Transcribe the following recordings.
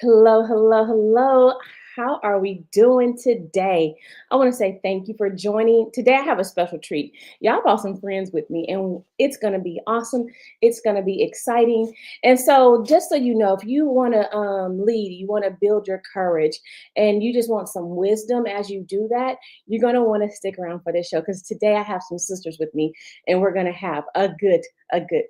Hello, hello, hello. How are we doing today? I want to say thank you for joining. Today, I have a special treat. Y'all brought some friends with me, and it's going to be awesome. It's going to be exciting. And so, just so you know, if you want to lead, you want to build your courage, and you just want some wisdom as you do that, you're going to want to stick around for this show because today I have some sisters with me, and we're going to have a good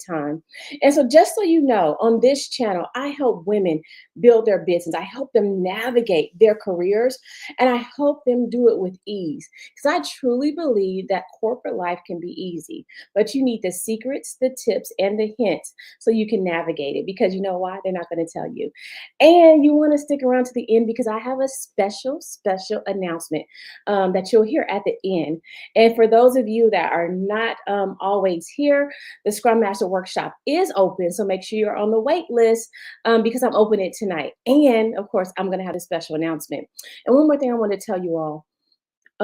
time. And so, just so you know, on this channel, I help women build their business. I help them navigate their careers and I help them do it with ease. Because I truly believe that corporate life can be easy, but you need the secrets, the tips, and the hints so you can navigate it. Because you know why? They're not going to tell you. And you want to stick around to the end because I have a special announcement that you'll hear at the end. And for those of you that are not always here, the Scrum Master Workshop is open. So make sure you're on the wait list because I'm opening it tonight. And of course, I'm going to have a special announcement. And one more thing I want to tell you all.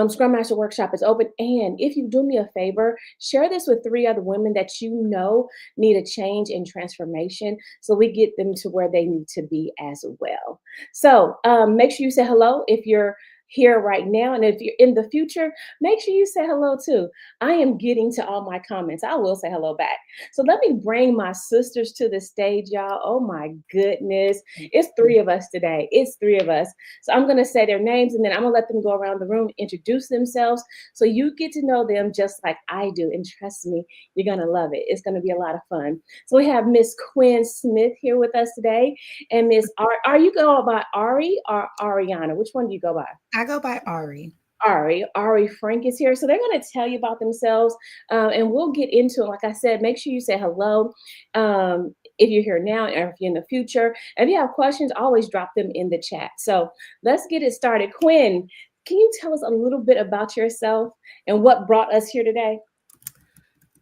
Scrum Master Workshop is open. And if you do me a favor, share this with 3 other women that you know need a change and transformation so we get them to where they need to be as well. So make sure you say hello if you're here right now. And if you're in the future, make sure you say hello too. I am getting to all my comments. I will say hello back. So let me bring my sisters to the stage, y'all. Oh my goodness. It's 3 of us today. It's 3 of us. So I'm going to say their names and then I'm going to let them go around the room, introduce themselves so you get to know them just like I do. And trust me, you're going to love it. It's going to be a lot of fun. So we have Miss Quinn Smith here with us today. And Miss are you going by Ari or Ariana? Which one do you go by? I go by Ari. Ari Frank is here. So they're going to tell you about themselves and we'll get into it. Like I said, make sure you say hello if you're here now or if you're in the future. If you have questions, always drop them in the chat. So let's get it started. Quinn, can you tell us a little bit about yourself and what brought us here today?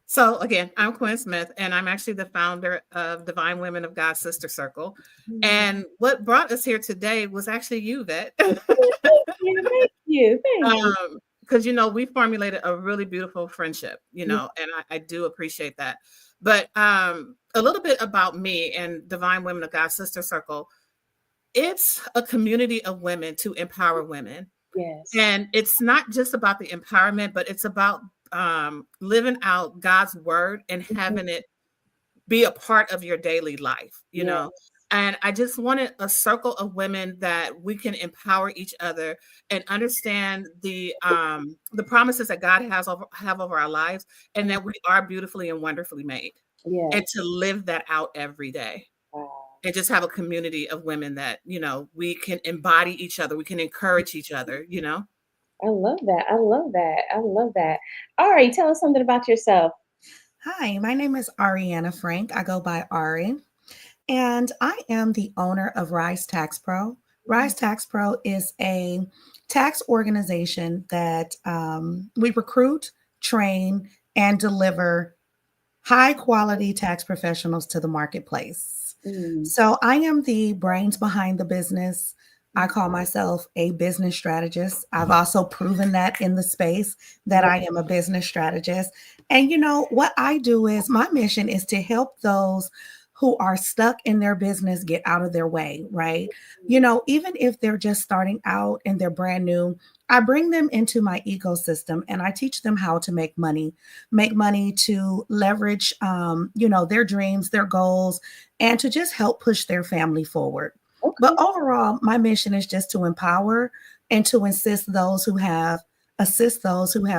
So again, I'm Quinn Smith, and I'm actually the founder of Divine Women of God Sister Circle. Mm. And what brought us here today was actually you, Vet. Thank you. Thank you. Thank you. Because we formulated a really beautiful friendship, Yeah. and I do appreciate that. But a little bit about me and Divine Women of God Sister Circle. It's a community of women to empower women. Yes. And it's not just about the empowerment, but it's about living out God's word and Mhm. having it be a part of your daily life. Yes. And I just wanted a circle of women that we can empower each other and understand the promises that God have over our lives, and that we are beautifully and wonderfully made, and Yes. to live that out every day, Wow. and just have a community of women that we can embody each other, we can encourage each other. I love that. I love that. I love that. All right, tell us something about yourself. Hi, my name is Ariana Frank. I go by Ari, and I am the owner of Rise Tax Pro. Rise Tax Pro is a tax organization that we recruit, train, and deliver high quality tax professionals to the marketplace. Mm. So I am the brains behind the business. I call myself a business strategist. I've also proven that in the space that Yeah. I am a business strategist. And what I do is my mission is to help those who are stuck in their business get out of their way, right? Even if they're just starting out and they're brand new, I bring them into my ecosystem and I teach them how to make money to leverage, their dreams, their goals, and to just help push their family forward. But Okay. overall, my mission is just to empower and to assist those who have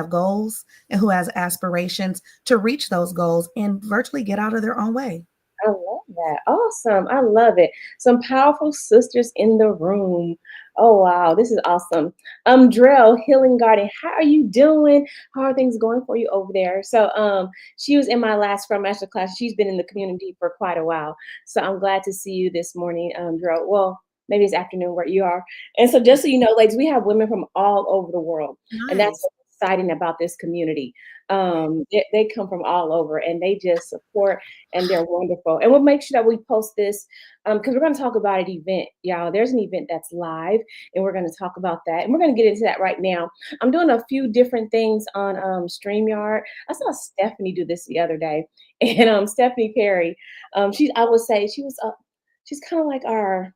goals and who has aspirations to reach those goals and virtually get out of their own way. I love that. Awesome. I love it. Some powerful sisters in the room. Oh wow, this is awesome. Drell, Healing Garden, how are you doing? How are things going for you over there? So she was in my last Scrum Master class. She's been in the community for quite a while. So I'm glad to see you this morning, Drell. Well, maybe it's afternoon where you are. And so just so you know, ladies, we have women from all over the world. And that's Nice. what's exciting about this community. They come from all over and they just support and they're wonderful. And we'll make sure that we post this because we're going to talk about an event, y'all. There's an event that's live, and we're going to talk about that. And we're going to get into that right now. I'm doing a few different things on StreamYard. I saw Stephanie do this the other day, and Stephanie Perry. I would say she's kind of like our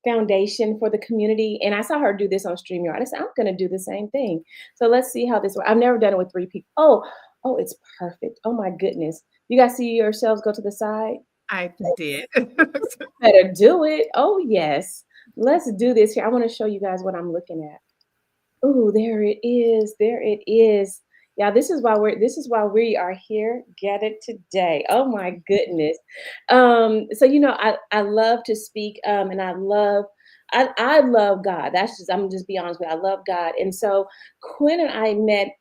foundation for the community. And I saw her do this on StreamYard. I said, I'm going to do the same thing. So let's see how this works. I've never done it with three people. Oh, it's perfect. Oh my goodness. You guys see yourselves go to the side? I did. Better do it. Oh, yes. Let's do this here. I want to show you guys what I'm looking at. Oh, there it is. There it is. Yeah, this is why we are here gathered today. Oh my goodness. So I love to speak, and I love God. I'm just be honest with you. I love God. And so Quinn and I met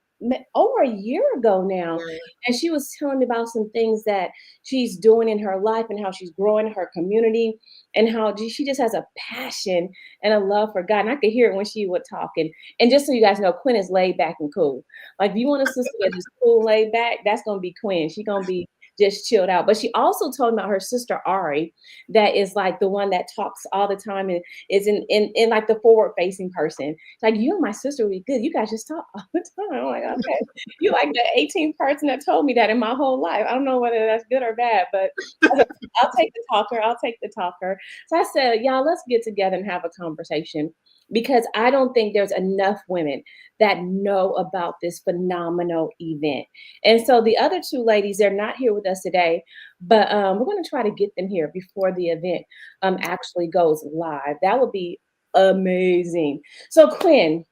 over a year ago now, and she was telling me about some things that she's doing in her life and how she's growing her community and how she just has a passion and a love for God. And I could hear it when she would talk. And just so you guys know, Quinn is laid back and cool. Like if you want a sister that's just cool, laid back, that's gonna be Quinn. She's gonna be just chilled out. But she also told me about her sister Ari, that is like the one that talks all the time and is in like the forward facing person. It's like you and my sister would be good. You guys just talk all the time. I'm like, okay. You like the 18th person that told me that in my whole life. I don't know whether that's good or bad, but I'll take the talker. I'll take the talker. So I said, y'all, let's get together and have a conversation because I don't think there's enough women that know about this phenomenal event. And so the other two ladies, they're not here with us today, but we're going to try to get them here before the event actually goes live. That would be amazing. So Quinn,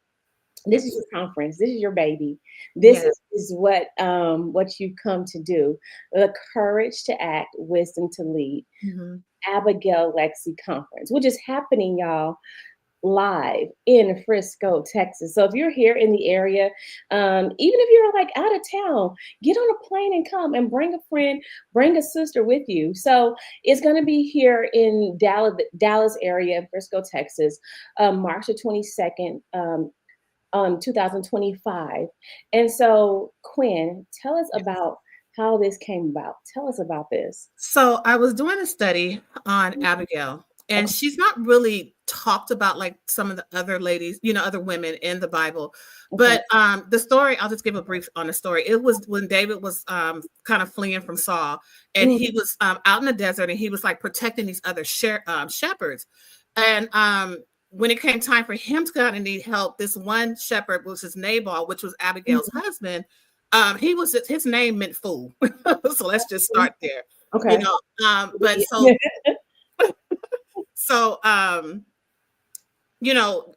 this is your conference. This is your baby. This Yes. is what you've come to do. The courage to act, wisdom to lead. Mhm. Abigail Lexi Conference, which is happening, y'all, live in Frisco, Texas. So if you're here in the area, even if you're like out of town, get on a plane and come and bring a friend, bring a sister with you. So it's going to be here in Dallas area, Frisco, Texas, March the 22nd. 2025. And so, Quinn, tell us about how this came about. Tell us about this. So I was doing a study on Abigail, and Okay. she's not really talked about like some of the other ladies, other women in the Bible. Okay. But the story, I'll just give a brief on the story. It was when David was kind of fleeing from Saul, and Mm, he was out in the desert, and he was like protecting these other shepherds. And when it came time for him to go out and need help, this one shepherd, which is Nabal, which was Abigail's mm, husband, his name meant fool. So let's just mm. start there. You Okay. know, but Yeah. so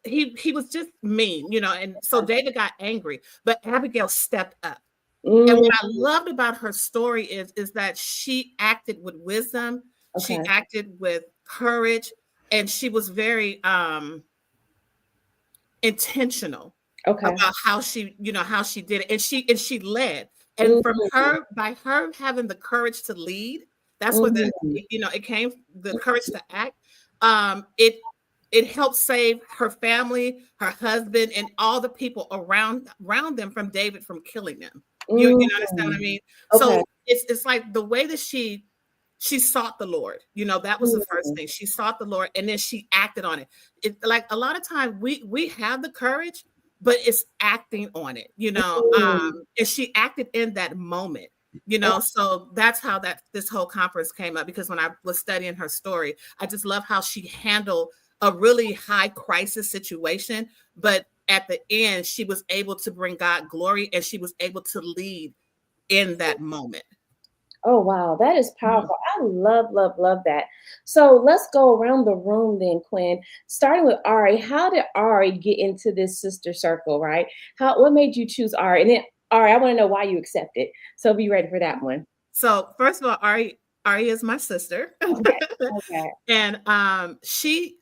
he was just mean, and so David got angry, but Abigail stepped up. And Mm, what I loved about her story is that she acted with wisdom, she okay. acted with courage, and she was very intentional Okay. about how she did it, and she led. And from Mm, her, by her having the courage to lead, that's where mm. it came, the courage to act. It helped save her family, her husband, and all the people around them from David from killing them. You understand what I Mm. mean? Okay. So it's like the way that she sought the Lord. That was the first Mm, thing. She sought the Lord, and then she acted on it. Like a lot of times we have the courage, but it's acting on it. mm. And she acted in that moment. Okay. So that's how this whole conference came up, because when I was studying her story, I just love how she handled a really high crisis situation, but at the end, she was able to bring God glory, and she was able to lead in that moment. Oh, wow. That is Mhm. powerful. I love, love, love that. So let's go around the room then, Quinn. Starting with Ari. How did Ari get into this sister circle, right? What made you choose Ari? And then Ari, I want to know why you accepted. So be ready for that one. So first of all, Ari is my sister, Okay. Okay. and she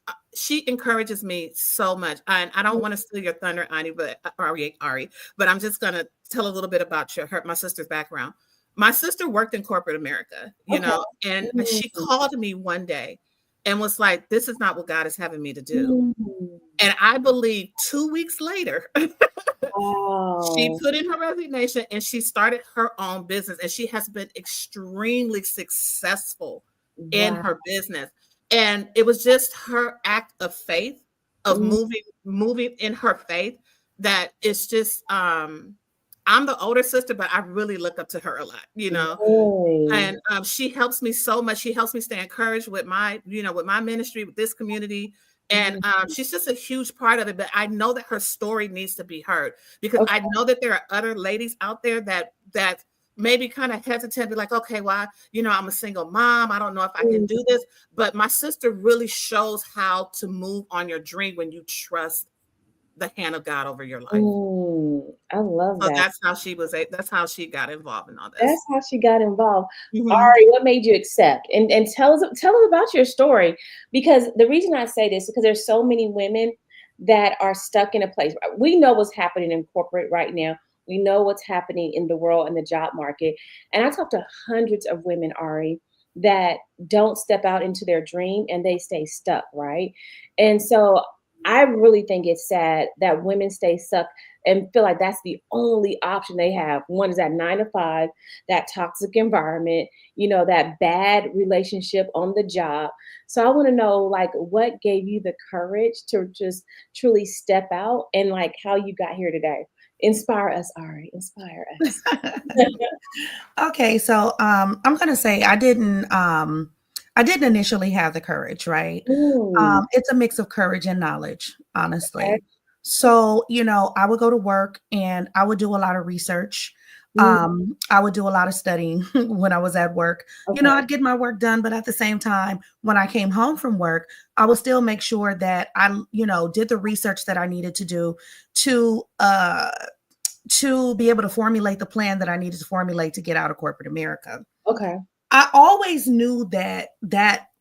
encourages me so much. And I don't want to steal your thunder, Ani, but Ari, but I'm just gonna tell a little bit about my sister's background. My sister worked in corporate America, Okay. and she Mm, called me one day and was like, "This is not what God is having me to do." mm. And I believe 2 weeks later, she Wow. put in her resignation and she started her own business, and she has been extremely successful in Wow. her business. And it was just her act of faith, of Mm, moving in her faith, that it's just I'm the older sister, but I really look up to her a lot. really? And she helps me so much. She helps me stay encouraged with my ministry, with this community. And she's just a huge part of it. But I know that her story needs to be heard, because Okay. I know that there are other ladies out there that maybe kind of hesitant, be like, okay, well, I'm a single mom. I don't know if I can Mm, do this. But my sister really shows how to move on your dream when you trust the hand of God over your life. I love So that. that's how she got involved in all That's this. how she got involved. Mhm. Ari, what made you accept? And tell us about your story. Because the reason I say this is because there's so many women that are stuck in a place. We know what's happening in corporate right now. We know what's happening in the world and the job market. And I talk to hundreds of women, Ari, that don't step out into their dream and they stay stuck, right? And so I really think it's sad that women stay stuck and feel like that's the only option they have. One is that 9 to 5, that toxic environment, that bad relationship on the job. So I want to know, like, what gave you the courage to just truly step out, and like how you got here today. Inspire us, Ari. Inspire us. Okay, so I'm gonna say I didn't initially have the courage, right? Mm, It's a mix of courage and knowledge, okay. honestly. So, I would go to work and I would do a lot of research. Mm, I would do a lot of studying when I was at work. okay. I'd get my work done, but at the same time, when I came home from work, I would still make sure that I, did the research that I needed to do to be able to formulate the plan that I needed to formulate to get out of corporate America. Okay. I always knew that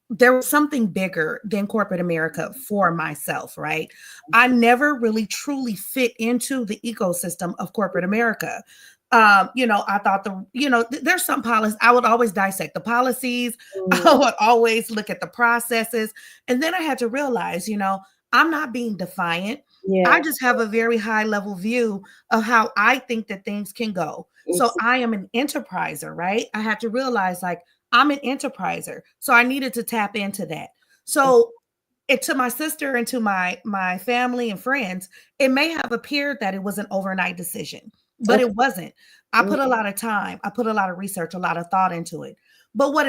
there was something bigger than corporate America for myself, right? I never really truly fit into the ecosystem of corporate America. I thought there's some policies. I would always dissect the policies. I Mm, would always look at the processes. And then I had to realize, I'm not being defiant. I yeah. just have a very high level view of how I think that things can go. So It's, I am an enterpriser, right? I had to realize like I'm an enterpriser. So I needed to tap into that. So it to my sister and to my family and friends, it may have appeared that it was an overnight decision, but okay. it wasn't. I Mm, put a lot of time, I put a lot of research, a lot of thought into it. But what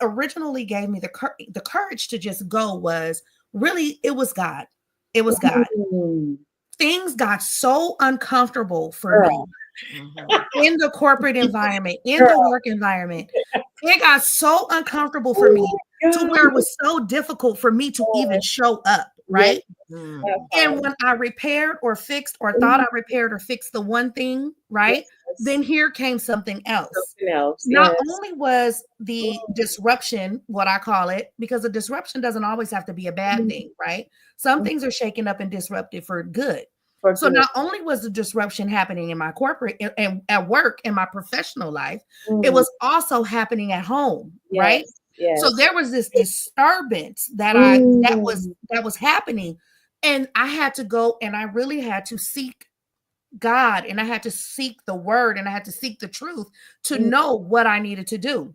originally gave me the courage to just go was really it was God. It was God. mm, Things got so uncomfortable for me girl. Mhm. in the corporate environment, in the Girl. work environment. It got so uncomfortable for Oh me my to God. where it was so difficult for me to even show up, Yes, right? that Mhm. And part. when I repaired or fixed or thought Mhm. I repaired or fixed the one thing, right? Yes. Then here came something else. Something else. Not Yes. only was the disruption what I call it, because a disruption doesn't always have to be a bad Mm, thing, right? Some mm, things are shaken up and disrupted for good. for So good. not only was the disruption happening in my corporate and at work in my professional life, it Mm, was also happening at home, right? yes. So Yes. there was this disturbance Mm, that was happening, and I had to go and I really had to seek God and I had to seek the word and I had to seek the truth to mm, know what I needed to do.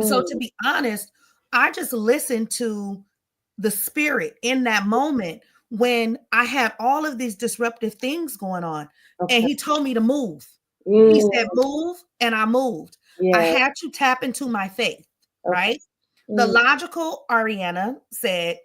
So to mm, be honest, I just listened to the spirit in that moment when I had all of these disruptive things going on. And okay. he told me to move. He Mm, said, move, and I moved. I yes. had to tap into my faith, Okay. right? The Mm, logical Ariana said,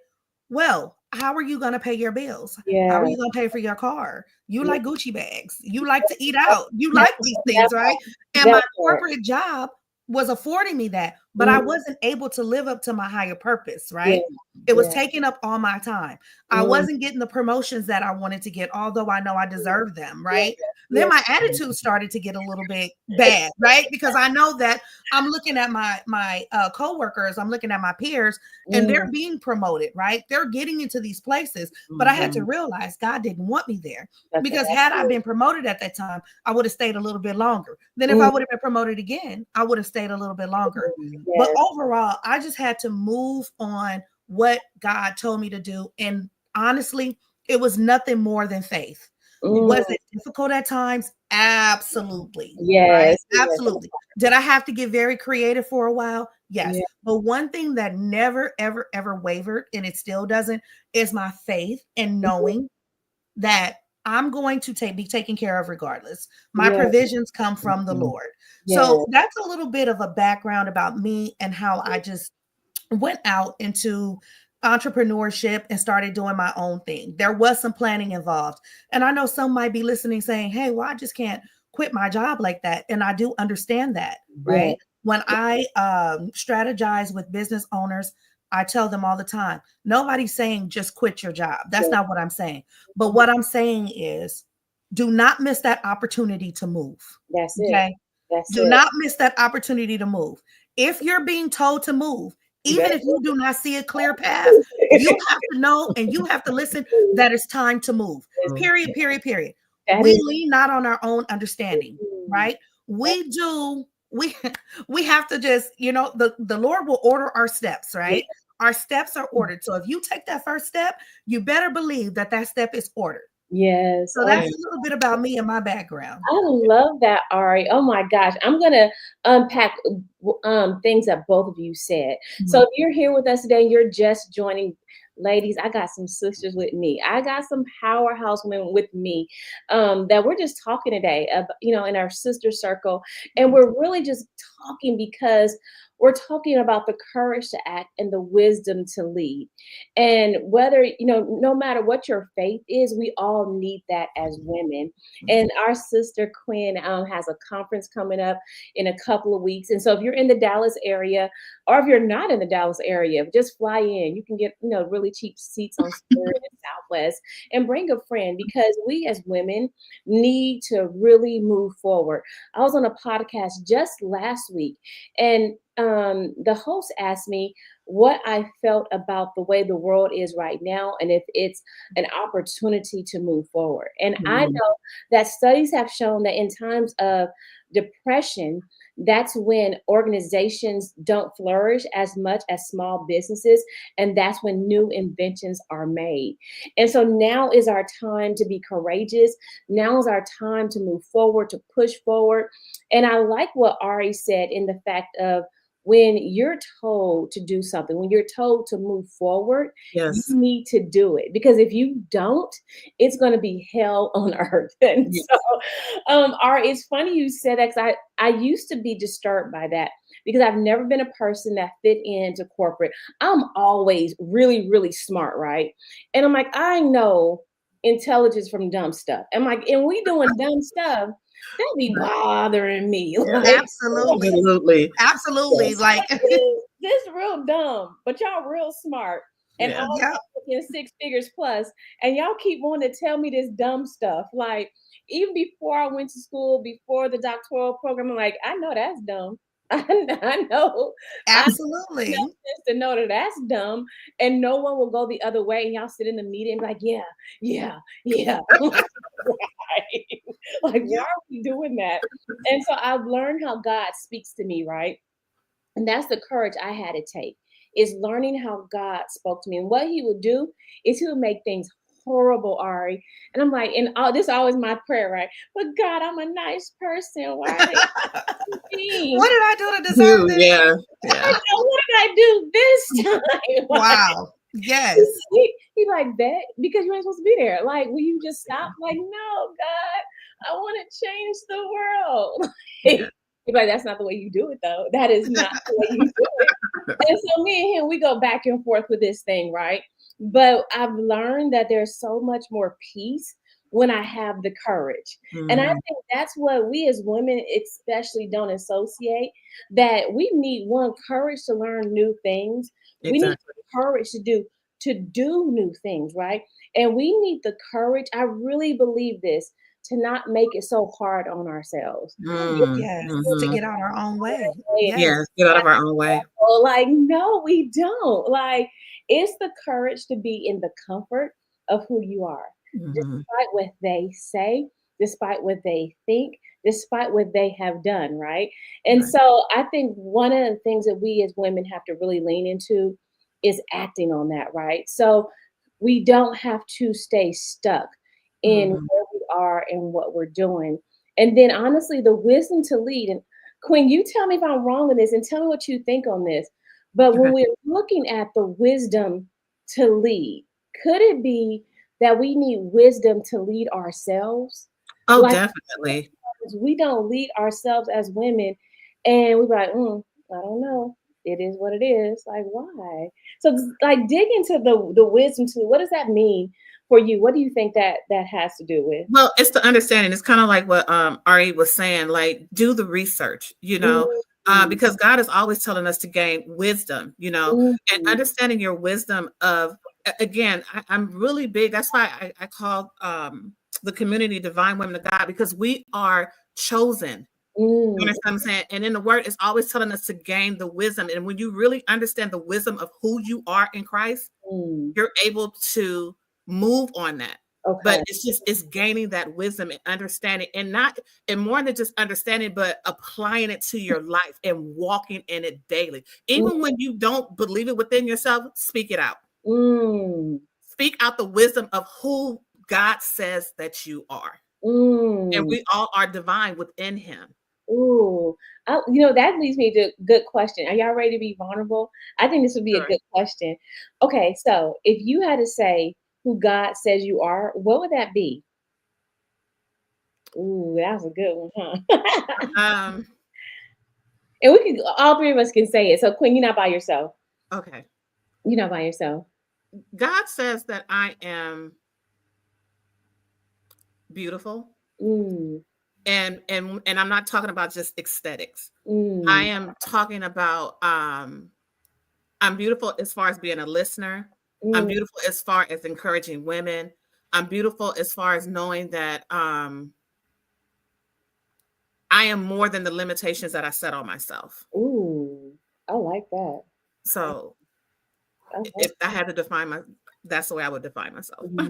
well, how are you going to pay your bills? How are yeah. you going to pay for your car? You Yeah. like Gucci bags. You like to eat out. You That, like these that things, right? part. And my That part. corporate job was affording me that, but I Mm, wasn't able to live up to my higher purpose, yeah. right? It was Yeah. taking up all my time. I Mm, wasn't getting the promotions that I wanted to get, although I know I deserve them, yeah. right? Then Yeah. my attitude started to get a little bit bad, right? Because I know that I'm looking at my coworkers, I'm looking at my peers, and they're Mm, being promoted, right? They're getting into these places, but I had to Mhm. realize God didn't want me there that's because had I right. been promoted at that time, I would have stayed a little bit longer. Then if I Mm, would have been promoted again, I would have stayed a little bit longer. Mhm. But yes. overall, I just had to move on what God told me to do. And honestly, it was nothing more than faith. Was Mm, it difficult at times? Absolutely. Right? yes. Yes. Absolutely. Did I have to get very creative for a while? Yes. Yeah. But one thing that never, ever, ever wavered, and it still doesn't, is my faith and Mhm. knowing that I'm going to be taken care of regardless. My Yeah. provisions come from the Mhm. Lord. So Yes. that's a little bit of a background about me and how I just went out into entrepreneurship and started doing my own thing. There was some planning involved. And I know some might be listening saying, hey, well, I just can't quit my job like that. And I do understand that, Yeah. right? When I strategize with business owners, I tell them all the time, nobody's saying just quit your job. That's Yeah. not what I'm saying. But what I'm saying is do not miss that opportunity to move. That's it. Okay. That's Do it. not miss that opportunity to move. If you're being told to move, You even better if you do not see a clear path, you have to know and you have to listen that it's time to move. Period, period, period. That We is. lean not on our own understanding, right? We do, we we have to just, the Lord will order our steps, right? Our steps are ordered. So if you take that first step, you better believe that that step is ordered. Yes. So Oh, that's a little bit about me and my background. I love that, Ari. Oh my gosh. I'm gonna unpack things that both of you said. So Mhm. if you're here with us today, you're just joining. Ladies, I got some sisters with me. I got some powerhouse women with me that we're just talking today, in our sister circle. And we're really just talking because we're talking about the courage to act and the wisdom to lead. And whether, no matter what your faith is, we all need that as women. And our sister Quinn has a conference coming up in a couple of weeks. And so if you're in the Dallas area, or if you're not in the Dallas area, just fly in. You can get, really cheap seats on Spirit and Southwest, and bring a friend, because we as women need to really move forward. I was on a podcast just last week, and the host asked me what I felt about the way the world is right now, and if it's an opportunity to move forward. And I know that studies have shown that in times of depression, that's when organizations don't flourish as much as small businesses, and that's when new inventions are made. And so now is our time to be courageous. Now is our time to move forward, to push forward. And I like what Ari said, in the fact of, when you're told to do something, when you're told to move forward, you Yes. need to do it. Because if you don't, it's going to be hell on earth. And Yes. so, Ari, it's funny you said that, 'cause I used to be disturbed by that, because I've never been a person that fit into corporate. I'm always really, really smart, right? And I'm like, I know intelligence from dumb stuff. And like, and we doing dumb stuff, that be bothering me. Like, Absolutely. Absolutely. Absolutely. Yes. Like, this real dumb, but y'all real smart, and Yeah. all yeah, in six figures plus, and y'all keep wanting to tell me this dumb stuff. Like, even before I went to school, before the doctoral program, I'm like, I know that's dumb. I know, I know absolutely. sense to know that that's dumb, and no one will go the other way. And y'all sit in the meeting and be like, yeah, yeah, yeah. I'm like, why? Like, why Yeah. are we doing that? And so I've learned how God speaks to me, right? And that's the courage I had to take, is learning how God spoke to me. And what he would do is he would make things horrible, Ari. And I'm like, and this is always my prayer, right? But God, I'm a nice person. Why are they mean? What did I do to deserve You, this? yeah. I Yeah. know, what did I do this time? Like, Wow. Yes. he like that, because you ain't supposed to be there. Like, will you just stop? Like, no, God, I want to change the world. Yeah. He's like, that's not the way you do it, though. That is not the way you do it. And so me and him, we go back and forth with this thing, right? But I've learned that there's so much more peace when I have the courage. And I Mhm. think that's what we as women especially don't associate, that we need, one, courage to learn new things. We need Exactly. courage to do new things, right? And we need the courage, I really believe this, to not make it so hard on ourselves. Yes. To Mhm. get out our own way. Yes. Yes. Get out of our own way. Well, like, no, we don't. Like, it's the courage to be in the comfort of who you are, Mhm. despite what they say, despite what they think, despite what they have done, right? And Right. so I think one of the things that we as women have to really lean into is acting on that, right? So we don't have to stay stuck in Mhm. where we are and what we're doing. And then honestly, the wisdom to lead. And Quinn, you tell me if I'm wrong in this, and tell me what you think on this. But when Okay. we're looking at the wisdom to lead, could it be that we need wisdom to lead ourselves? Oh, Like, definitely. we don't lead ourselves as women, and we're like, I don't know. It is what it is. Like, why? So like dig into the wisdom to what does that mean for you? What do you think that has to do with? Well, it's the understanding. It's kind of like what Ari was saying, like do the research, Mm, because God is always telling us to gain wisdom, and mm, understanding your wisdom of, again, I'm really big. That's why I call the community Divine Women of God, because we are chosen. You mm, understand what I'm saying? And in the word, it's always telling us to gain the wisdom. And when you really understand the wisdom of who you are in Christ, mm. you're able to move on that. But Okay. it's gaining that wisdom and understanding, and more than just understanding, but applying it to your life and walking in it daily. Mm, Even when you don't believe it within yourself, speak it out. mm, Speak out the wisdom of who God says that you are. And mm. we all are divine within him. Ooh, that leads me to a good question. Are y'all ready to be vulnerable? I think this would be a Sure. good question. Okay, so if you had to say who God says you are, what would that be? Ooh, that was a good one, huh? Um, And we can, all three of us can say it. So Quinn, you're not by yourself. okay. You're not by yourself. God says that I am beautiful, Mm, and I'm not talking about just aesthetics. I mm, am talking about I'm beautiful as far as being a listener. I'm mm. beautiful as far as encouraging women. I'm beautiful as far as knowing that I am more than the limitations that I set on myself. Ooh, I like that. So I like if I had to define that's the way I would define myself. nice.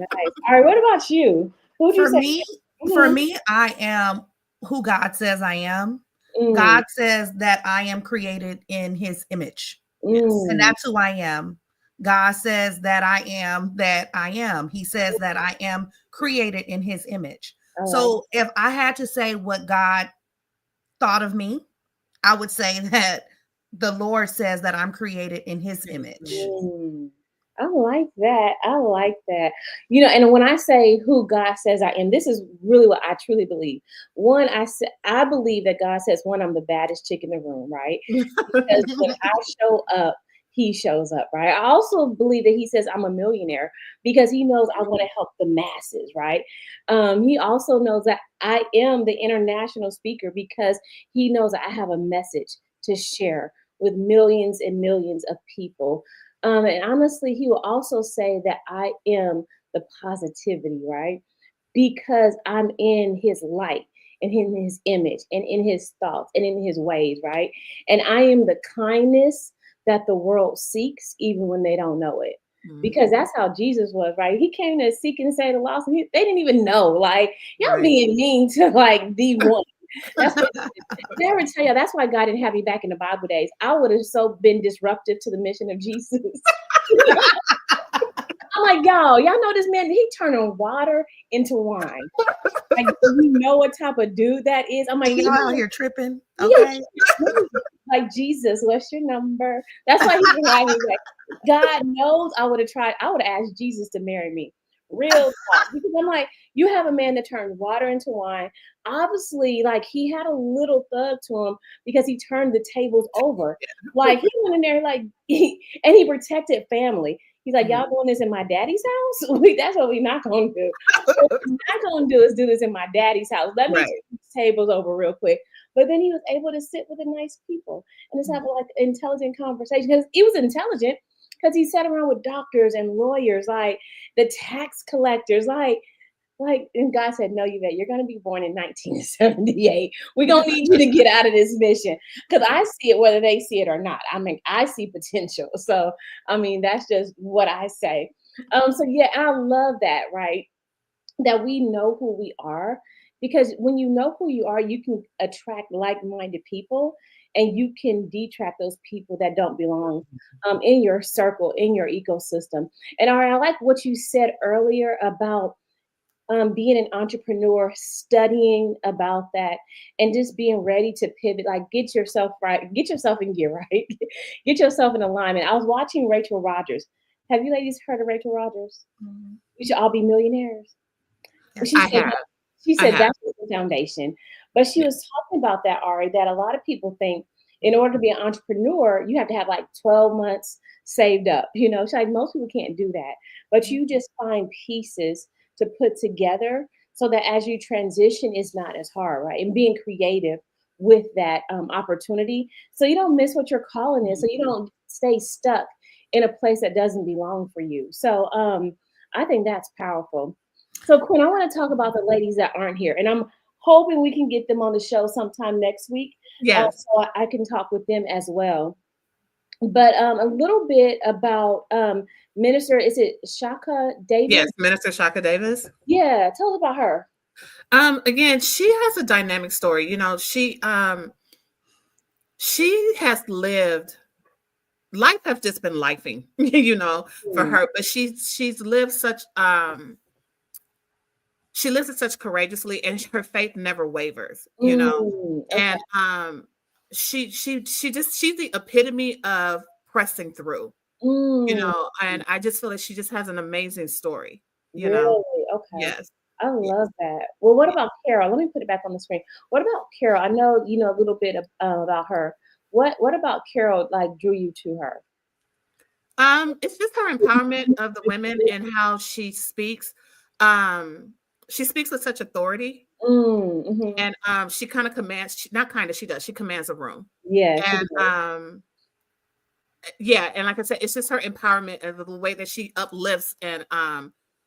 All right, what about you? Who do you For say? me, for Mhm. me, I am who God says I am. Mm, God says that I am created in his image, Yes. and mm. that's who I am. God says that I am that I am. He says that I am created in his image. I like. So if I had to say what God thought of me, I would say that the Lord says that I'm created in his image. Mm, I like that. I like that. And when I say who God says I am, this is really what I truly believe. One, I believe that God says, one, I'm the baddest chick in the room, right? Because when I show up, he shows up, right? I also believe that he says I'm a millionaire because he knows I want to help the masses, right? He also knows that I am the international speaker because he knows that I have a message to share with millions and millions of people. And honestly, he will also say that I am the positivity, right? Because I'm in his light and in his image and in his thoughts and in his ways, right? And I am the kindness that the world seeks even when they don't know it. Because Mhm. that's how Jesus was, right? He came to seek and save the lost, and they didn't even know. Like, y'all Right. being mean to like the one. That's what did I ever tell you that's why God didn't have me back in the Bible days. I would have so been disruptive to the mission of Jesus. I'm like, y'all know this man, he turning water into wine. Like, do you know what type of dude that is? I'm like, And y'all out here tripping, yeah, okay? like Jesus, what's your number? That's why he didn't have me back. God knows I would have tried, I would have asked Jesus to marry me. Real talk. Because I'm like, you have a man that turned water into wine. Obviously, like he had a little thug to him because he turned the tables over. Like he went in there like and he protected family. He's like, Mhm. y'all doing this in my daddy's house? That's what we're not gonna do. What we're not gonna do is do this in my daddy's house. Let me Right. turn these tables over real quick. But then he was able to sit with the nice people and just have like intelligent conversation because he was intelligent because he sat around with doctors and lawyers, like the tax collectors, and God said, no, you bet you're going to be born in 1978. We're going to need you to get out of this mission because I see it whether they see it or not. I mean, I see potential. So, I mean, that's just what I say. So yeah, I love that, right? That we know who we are because when you know who you are you can attract like-minded people and you can detract those people that don't belong in your circle in your ecosystem. And I like what you said earlier about being an entrepreneur, studying about that, and just being ready to pivot. Like, get yourself right, get yourself in gear, right? Get yourself in alignment. I was watching Rachel Rogers. Have you ladies heard of Rachel Rogers? Mhm. We should all be millionaires. Yes, She I said have. she I said have. that's the foundation. But she Yeah. was talking about that, Ari, that a lot of people think in order to be an entrepreneur, you have to have like 12 months saved up. She's like, most people can't do that. But you just find pieces to put together so that as you transition, it's not as hard, right? And being creative with that opportunity so you don't miss what your calling is, so you don't stay stuck in a place that doesn't belong for you. So I think that's powerful. So Quinn, I want to talk about the ladies that aren't here, and I'm hoping we can get them on the show sometime next week, Yes. so I can talk with them as well. But a little bit about Minister, is it Shaka Yes, Davis? Minister Shaka Davis. Yeah, tell us about her. Again, she has a dynamic story. She has lived life has just been lifing, for Mm, her. But she's lived such she lives it such courageously, and her faith never wavers. okay. And she's the epitome of pressing through, Mm, and I just feel like she just has an amazing story, you know. really? Okay. Yes. I Yes. love that. Well, what about Carol? Let me put it back on the screen. What about Carol? I know you know a little bit about her. What about Carol like drew you to her? It's just her empowerment of the women and how she speaks. Um, she speaks with such authority, Mhm. and she kind of commands. Not kind of, she does. She commands a room, Yeah, she and does. yeah, and like I said, it's just her empowerment and the way that she uplifts. And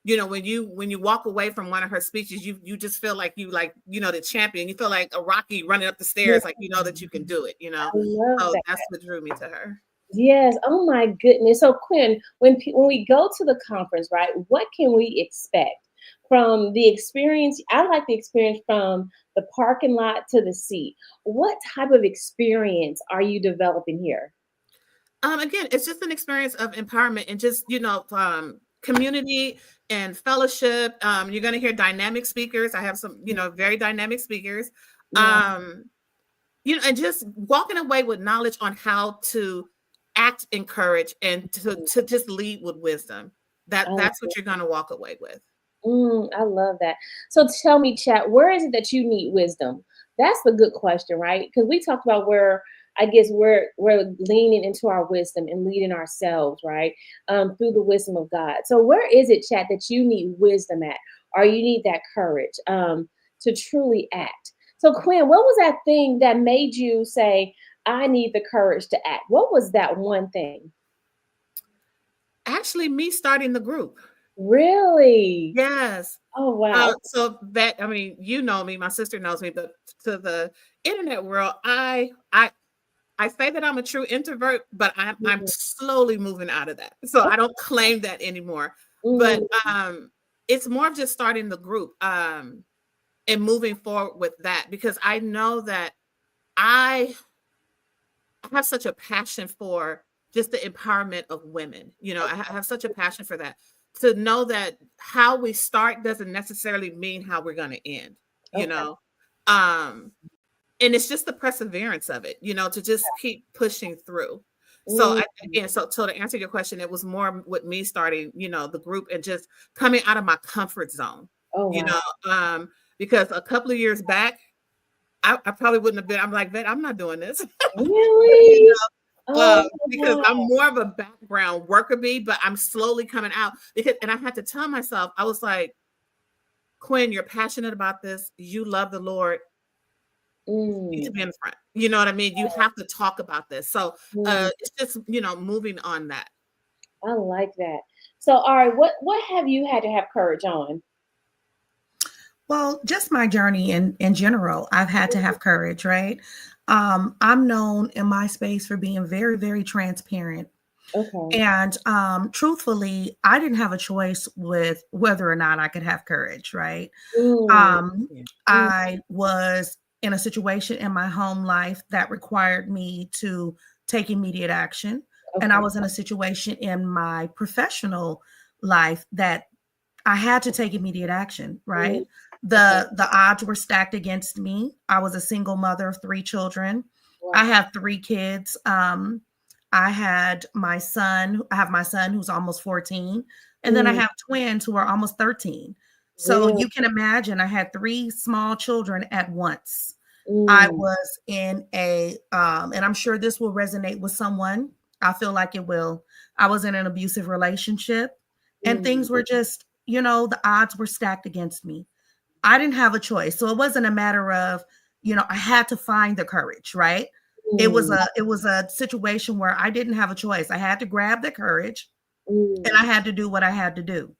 when you walk away from one of her speeches, you just feel like the champion. You feel like a Rocky running up the Yeah, stairs, like you know that you can do it. I love So that. that's what drew me to her. Yes. Oh my goodness. So Quinn, when we go to the conference, right? What can we expect from the experience? I like the experience from the parking lot to the seat. What type of experience are you developing here? Again, it's just an experience of empowerment and just community and fellowship. You're going to hear dynamic speakers. I have some very dynamic speakers. Yeah. Um, and just walking away with knowledge on how to act in courage and to just lead with wisdom. I That's what you're going to walk away with. I love that. So tell me, chat, where is it that you need wisdom? That's the good question, right? Because we talked about where I guess we're leaning into our wisdom and leading ourselves, right? Through the wisdom of God. So where is it, chat, that you need wisdom at, or you need that courage to truly act? So Quinn, what was that thing that made you say, "I need the courage to act"? What was that one thing? Actually, me starting the group. Really? Yes. Oh wow. So that I mean, you know me, my sister knows me, but to the internet world, I say that I'm a true introvert, but I'm Mm, slowly moving out of that. So I don't claim that anymore. But mm, it's more of just starting the group and moving forward with that because I know that I have such a passion for just the empowerment of women. I have such a passion for that. To know that how we start doesn't necessarily mean how we're going to end, you okay. know. Um, and it's just the perseverance of it, to just keep pushing through. So Mm, again, so to answer your question, it was more with me starting, the group and just coming out of my comfort zone, oh you wow. know, because a couple of years back, I probably wouldn't have been. I'm like, "Bet I'm not doing this," you Really? Oh because wow. I'm more of a background worker bee, but I'm slowly coming out and I had to tell myself, I was like, "Quinn, you're passionate about this. You love the Lord. You need Mm, to be in the front." You know what I mean? You have to talk about this. So mm, it's just moving on that. I like that. So all right, what have you had to have courage on? Well, just my journey in general, I've had to have courage, right? I'm known in my space for being very, very transparent. Okay. And truthfully, I didn't have a choice with whether or not I could have courage, right? Mm, Um, Yeah. mm, I was in a situation in my home life that required me to take immediate action. And I okay. was in a situation in my professional life that I had to take immediate action, Mm, right? okay. The odds were stacked against me. I was a single mother of 3 children. I Wow. have 3 kids. I have my son who's almost 14, and then I Mm, have twins who are almost 13. So really? you can imagine I had 3 small children at once. I Mm, was in and I'm sure this will resonate with someone. I feel like it will. I was in an abusive relationship, and things were just, the odds were stacked against me. I didn't have a choice. So it wasn't a matter of, I had to find the courage, right? It was a situation where I didn't have a choice. I had to grab the courage and I had to do what I had to do.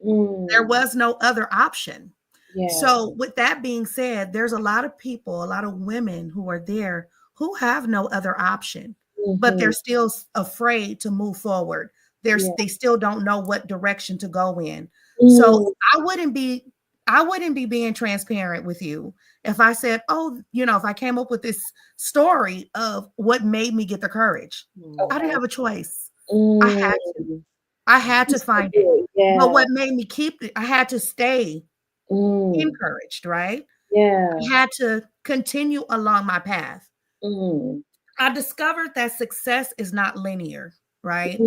There was no other option. Yeah. So with that being said, there's a lot of people, a lot of women who are there who have no other option, but they're still afraid to move forward. They still don't know what direction to go in. So I wouldn't be being transparent with you if I said, oh, if I came up with this story of what made me get the courage. I didn't have a choice. I had to find it. Yeah. But what made me keep it, I had to stay encouraged, right? Yeah. I had to continue along my path. I discovered that success is not linear, right?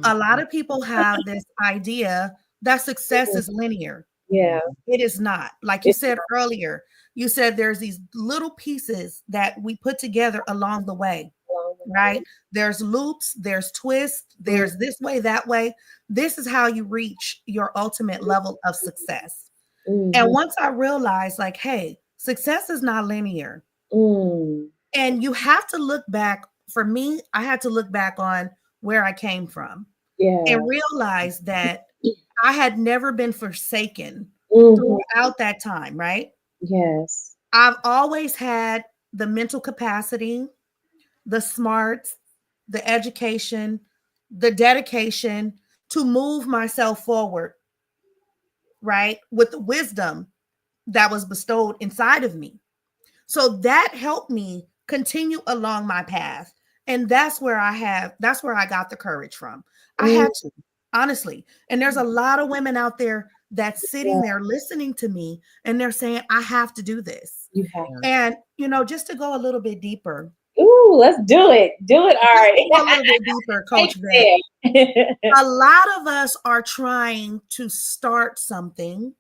A lot of people have this idea that success is linear. Yeah. It is not. Like you said earlier, you said there's these little pieces that we put together along the way, right? There's loops, there's twists, there's this way, that way. This is how you reach your ultimate level of success. And once I realized, like, hey, success is not linear. And you have to look back. For me, I had to look back on where I came from and realize that I had never been forsaken throughout that time, right? Yes. I've always had the mental capacity, the smarts, the education, the dedication to move myself forward, right? With the wisdom that was bestowed inside of me. So that helped me continue along my path. And that's where I got the courage from. I had to, honestly. And there's a lot of women out there that's sitting there listening to me and they're saying, I have to do this. You have. And, just to go a little bit deeper. Ooh, let's do it. Do it, Ari. A little bit deeper, Coach Vet. A lot of us are trying to start something,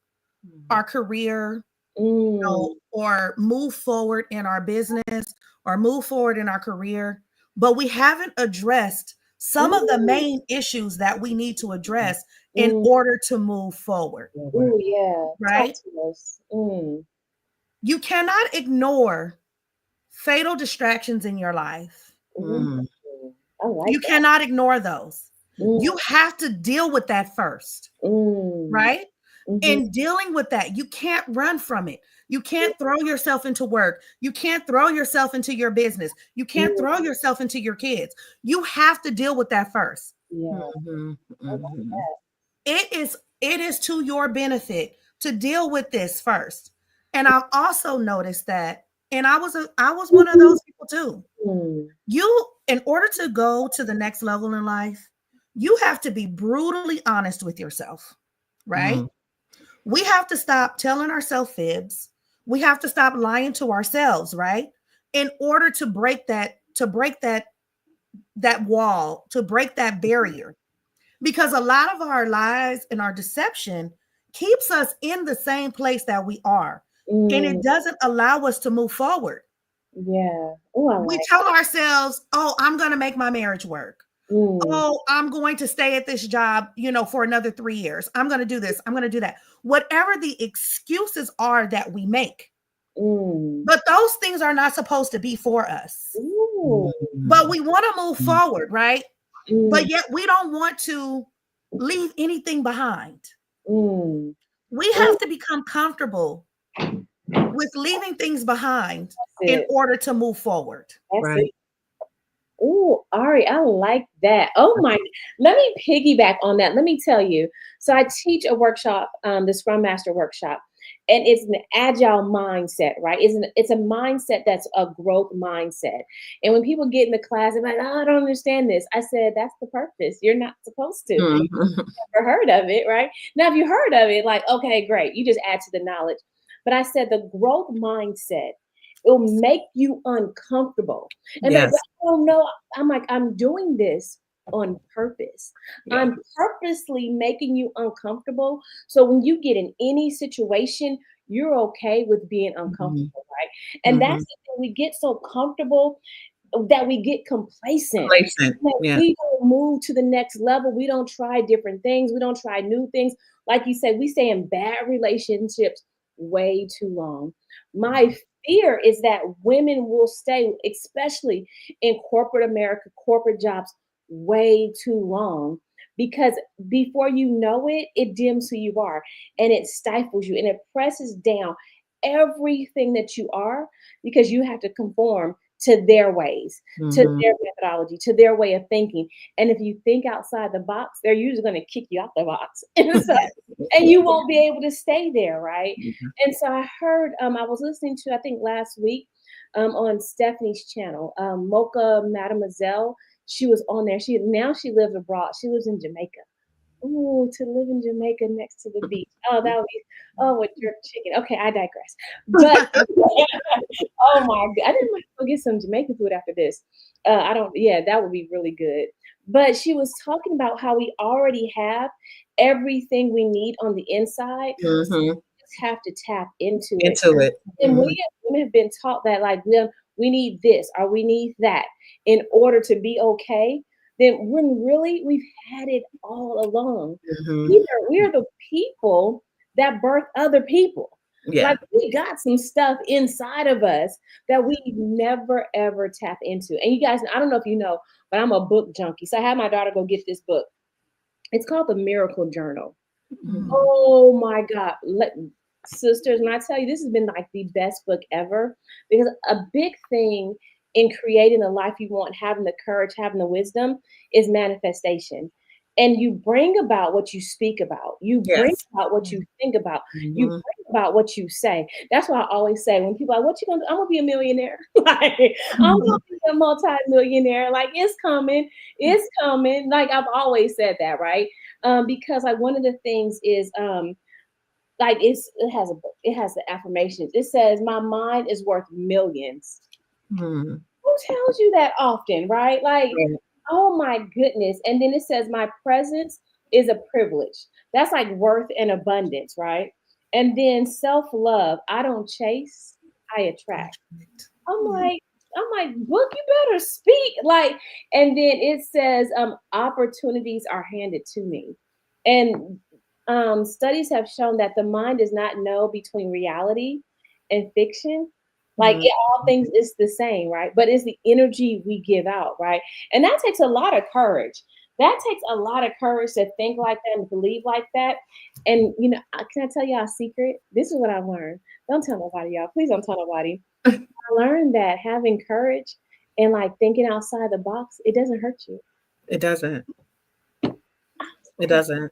our career, or move forward in our business or move forward in our career, but we haven't addressed some of the main issues that we need to address in order to move forward. Ooh, yeah. Right? Talk to us. You cannot ignore fatal distractions in your life. I like You cannot ignore those. You have to deal with that first. Right? In dealing with that, you can't run from it. You can't throw yourself into work. You can't throw yourself into your business. You can't throw yourself into your kids. You have to deal with that first. Yeah. It is to your benefit to deal with this first. And I've also noticed that, and I was one of those people too. In order to go to the next level in life, you have to be brutally honest with yourself, right? We have to stop telling ourselves fibs. We have to stop lying to ourselves, right? In order to break that wall, to break that barrier. Because a lot of our lies and our deception keeps us in the same place that we are. And it doesn't allow us to move forward. Yeah. We tell ourselves, oh, I'm going to make my marriage work. Oh, I'm going to stay at this job, for another 3 years. I'm going to do this. I'm going to do that. Whatever the excuses are that we make. But those things are not supposed to be for us. But we want to move forward, right? But yet we don't want to leave anything behind. We have to become comfortable with leaving things behind in order to move forward. That's it. Oh, Ari, I like that. Oh my, let me piggyback on that. Let me tell you. So I teach a workshop, the Scrum Master Workshop, and it's an agile mindset, right? It's a mindset that's a growth mindset. And when people get in the class, they're like, oh, I don't understand this. I said, that's the purpose. You're not supposed to. You've never heard of it, right? Now, if you heard of it, like, okay, great. You just add to the knowledge. But I said the growth mindset, it'll make you uncomfortable. And like, I don't know. I'm like, I'm doing this on purpose. I'm purposely making you uncomfortable. So when you get in any situation, you're okay with being uncomfortable, right? And that's the thing. We get so comfortable that we get complacent. Yeah. We don't move to the next level. We don't try different things. We don't try new things. Like you said, we stay in bad relationships way too long. My fear is that women will stay, especially in corporate America, corporate jobs, way too long, because before you know it, it dims who you are and it stifles you and it presses down everything that you are, because you have to conform to their ways, to Mhm. their methodology, to their way of thinking. And if you think outside the box, they're usually going to kick you out the box. And so, and you won't be able to stay there, right? And so I heard, I was listening to, I think last week, on Stephanie's channel, Mocha Mademoiselle. She was on there. She lives abroad. She lives in Jamaica. Ooh, to live in Jamaica next to the beach. Oh, that would be, oh, with jerk chicken. Okay, I digress. But oh my god, I didn't want to go get some Jamaican food after this. I don't. Yeah, that would be really good. But she was talking about how we already have everything we need on the inside. So Mhm. we just have to tap into it. Into it. And Mhm. we as women have been taught that, like, we need this or we need that in order to be okay. Then when really we've had it all along. Mhm. We are the people that birth other people. Yeah. Like, we got some stuff inside of us that we never ever tap into. And you guys, I don't know if you know, but I'm a book junkie. So I had my daughter go get this book. It's called The Miracle Journal. Mhm. Oh my God. Sisters, when I tell you, this has been like the best book ever, because a big thing in creating the life you want, having the courage, having the wisdom, is manifestation. And you bring about what you speak about. You bring Yes. about what you think about. You Mhm. bring about what you say. That's why I always say, when people are like, what you gonna do? I'm gonna be a millionaire. Like, I'm gonna be a multi-millionaire. Like, it's coming. It's coming. Like, I've always said that, right? Because like one of the things is like it has the affirmations. It says, my mind is worth millions. Mhm. Who tells you that often, right? Like, Right. oh my goodness. And then it says, my presence is a privilege. That's like worth and abundance, right? And then self-love, I don't chase, I attract. I'm like, book, you better speak. Like, and then it says, opportunities are handed to me. And studies have shown that the mind does not know between reality and fiction. Like, Mhm. all things is the same, right? But it's the energy we give out, right? And that takes a lot of courage. That takes a lot of courage to think like that and believe like that. And can I tell y'all a secret? This is what I've learned. Don't tell nobody, y'all. Please don't tell nobody. I learned that having courage and like thinking outside the box, it doesn't hurt you. It doesn't. It doesn't.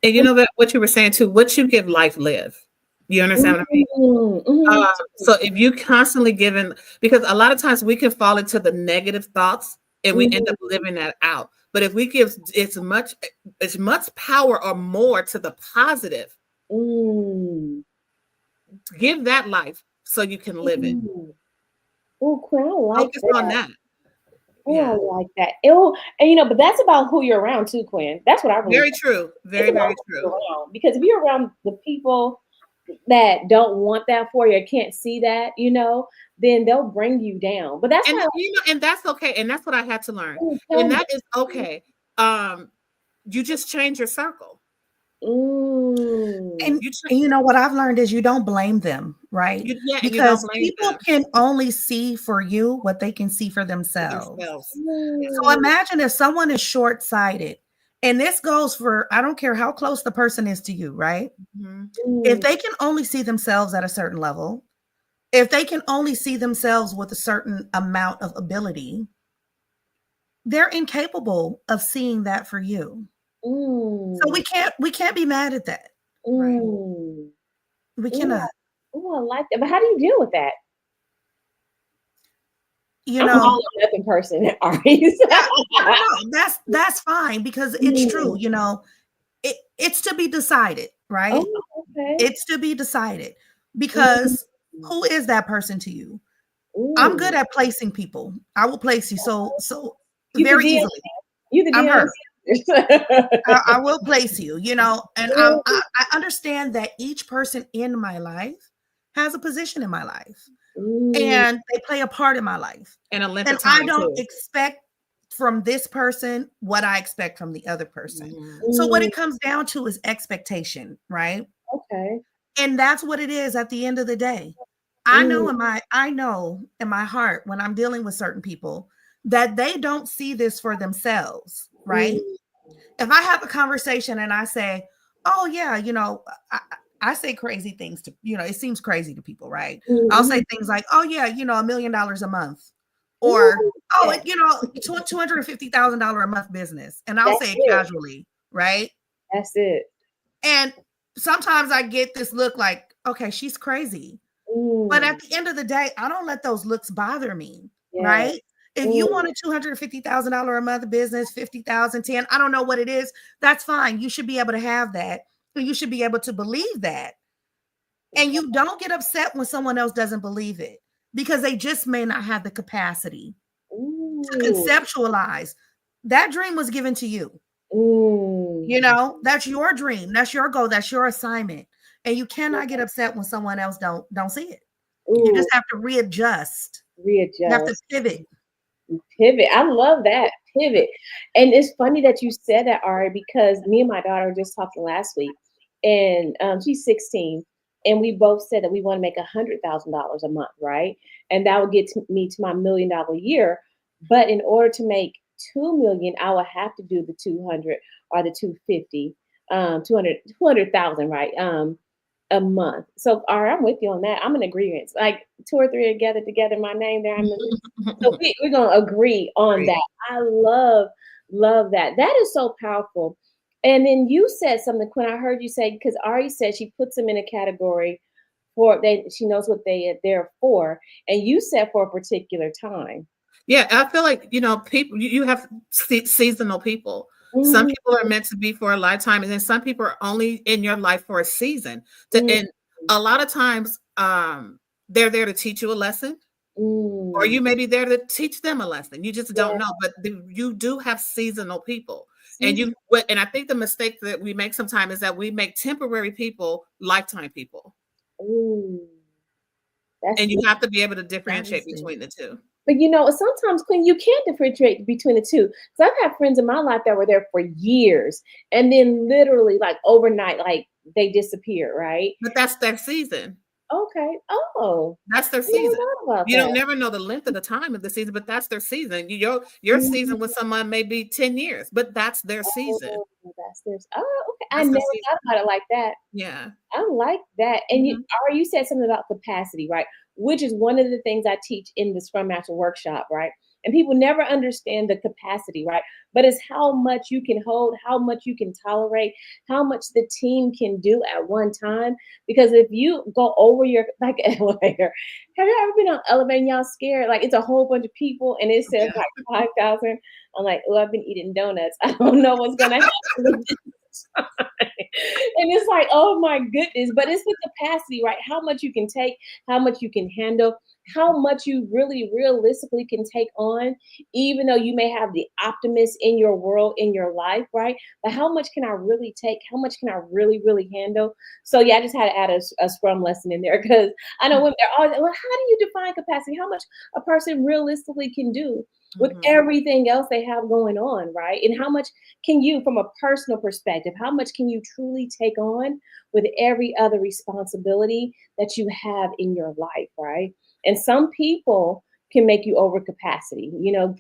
And you know that what you were saying too, what you give life live. You understand what I mean? Mhm. So if you constantly giving, because a lot of times we can fall into the negative thoughts and we end Mhm. up living that out. But if we give as much power or more to the positive, Mm. give that life so you can live it. Mm. Oh, Quinn, I like Focus on that. that. Oh, Yeah. I like that. Oh, and but that's about who you're around too, Quinn. That's what I really Very think. true. It's Very, about very who true. you're around. Because if you're around the people that don't want that for you or can't see that, then they'll bring you down. But that's And why I and that's okay. And that's what I had to learn. like, tell And me. that is okay. Um, you just change your circle. Mm. And You and you know what I've learned is you don't blame them, right? yeah, and you don't Because blame people them can only see for you what they can see for for themselves. themselves. Yeah. So Mm. imagine if someone is short-sighted, and this goes for I don't care how close the person is to you, right? Mhm. If Mm. they can only see themselves at a certain level, if they can only see themselves with a certain amount of ability, they're incapable of seeing that for you. So Mm. we can't be mad at that. Right. Mm. We Ooh, cannot. I like that. But how do you deal with that? You I'm all know, or nothing person, Ari. no, that's fine because it's true, Mm. it's to be decided, Oh, right? okay. It's to be decided Mm. because who is that person to you? I'm good Ooh. at placing people. I will place you so You the very DM, easily. you the I'm her. DM. I will place you, and I understand that each person in my life has a position in my life. Mm, and they play a part in my life. And a length And of I time don't too. expect from this person what I expect from the other person. Mhm. So what mm, it comes down to is expectation, right? okay. And that's what it is at the end of the day. Mm, I know in my heart when I'm dealing with certain people that they don't see this for themselves, right? mm, If I have a conversation and I say, "Oh yeah, I say crazy things to, it seems crazy to people, right? I'll say mm, things like, "Oh yeah, $1 million a month," or mm, "Oh, yeah, $250,000 a month business," and I'll that's say it it. casually, right? That's it. And sometimes I get this look like, "Okay, she's crazy." But Mm, at the end of the day, I don't let those looks bother me, yeah. right? If you Mm, want a $250,000 a month business, 50,000, 10, I don't know what it is, that's fine. You should be able to have that. And you should be able to believe that. And you don't get upset when someone else doesn't believe it because they just may not have the capacity to ooh, conceptualize. That dream was given to you. mm, That's your dream. That's your goal. That's your assignment. And you cannot get upset when someone else don't see it. You ooh, just have to readjust. You have to readjust. pivot. Pivot. I love that. Pivot. And it's funny that you said that, Ari, because me and my daughter were just talking last week, and she's 16, and we both said that we want to make $100,000 a month, right? And that would get me to my $1 million year. But in order to make 2 million, I would have to do the 200 or the 250, 200,000, right? A month. So, all right, I'm with you on that. I'm in agreement. Like two or three together, my name there. So we're gonna agree on Great. that. I love that. That is so powerful. And then you said something when I heard you say, because Ari said she puts them in a category for they she knows what they're for, and you said for a particular time. Yeah, I feel like, people, you have seasonal people. Some Mhm, people are meant to be for a lifetime, and then some people are only in your life for a season. mm, And a lot of times, they're there to teach you a lesson, or mm, you may be there to teach them a lesson. You just don't yeah, know, but you do have seasonal people. And season. I think the mistake that we make sometimes is that we make temporary people lifetime people, Ooh, that's and you have to be able to That differentiate is deep. between the two. But sometimes, Quinn, you can't differentiate between the two. Because I've had friends in my life that were there for years, and then literally, like overnight, like they disappear, right? But that's their season. Okay. Oh, That's their I never season. thought about You don't that. never know the length of the time of the season, but that's their season. Your Mhm. season with someone may be 10 years, but that's their season. Oh, that's this. Oh, okay. I That's their never season. thought about it like that. Yeah. I like that. And Mhm. you said something about capacity, right? Which is one of the things I teach in the Scrum Master Workshop, right? And people never understand the capacity, right? But it's how much you can hold, how much you can tolerate, how much the team can do at one time. Because if you go over your like elevator, have you ever been on elevator and y'all scared? Like it's a whole bunch of people and it says Yeah. like 5,000. I'm like, oh, I've been eating donuts. I don't know what's gonna happen. And it's like, oh my goodness, but it's the capacity, right? How much you can take, how much you can handle, how much you really realistically can take on, even though you may have the optimist in your world, in your life, right? But how much can I really take? How much can I really handle? So yeah, I just had to add a scrum lesson in there because I know women are always, well, how do you define capacity? How much a person realistically can do with Mhm. everything else they have going on, right? And how much can you, from a personal perspective, how much can you truly take on with every other responsibility that you have in your life, right? And some people can make you over capacity,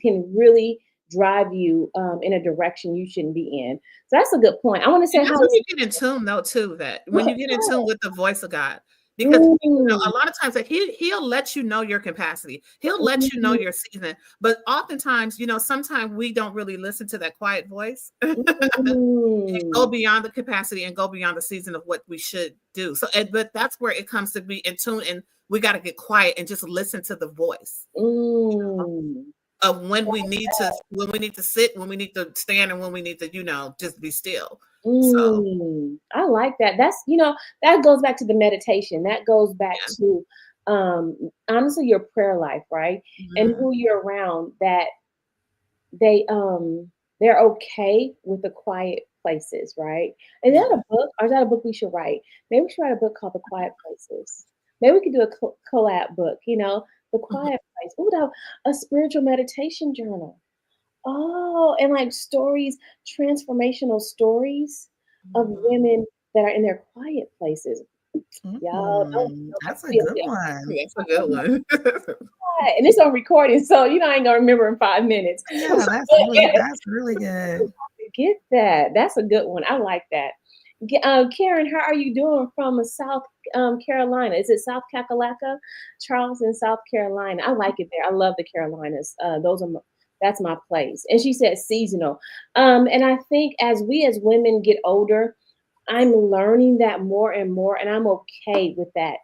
can really drive you in a direction you shouldn't be in. So that's a good point. I want to say And how that's when it's you get in tune though too, that when you get in tune with the voice of God, because mm, a lot of times that he'll let you know your capacity. He'll let you know mm, your season. But oftentimes, sometimes we don't really listen to that quiet voice. Go mm, beyond the capacity and go beyond the season of what we should do. So, but that's where it comes to be in tune, and we got to get quiet and just listen to the voice mm. of when we need to sit, when we need to stand, and when we need to, just be still. So, I like that. That goes back to the meditation. That goes back yeah. to honestly your prayer life, right? And Mhm. who you're around that they they're okay with the quiet places, right? Is that Yeah. a book or is that a book we should write? Maybe we should write a book called The Quiet Places. Maybe we could do a collab book, The Mhm. Quiet Place. Ooh, a spiritual meditation journal. Oh, and like stories, transformational stories of Mhm. women that are in their quiet places. Y'all, don't I That's a feel good that. one. That's a good one. And it's on recording, so I ain't gonna remember in 5 minutes. Yeah, that's really good. Get that. That's a good one. I like that. Karen, how are you doing from South Carolina? Is it South Kakalaka? Charleston, South Carolina. I like it there. I love the Carolinas. That's my place. And she said seasonal. And I think as we as women get older, I'm learning that more and more, and I'm okay with that.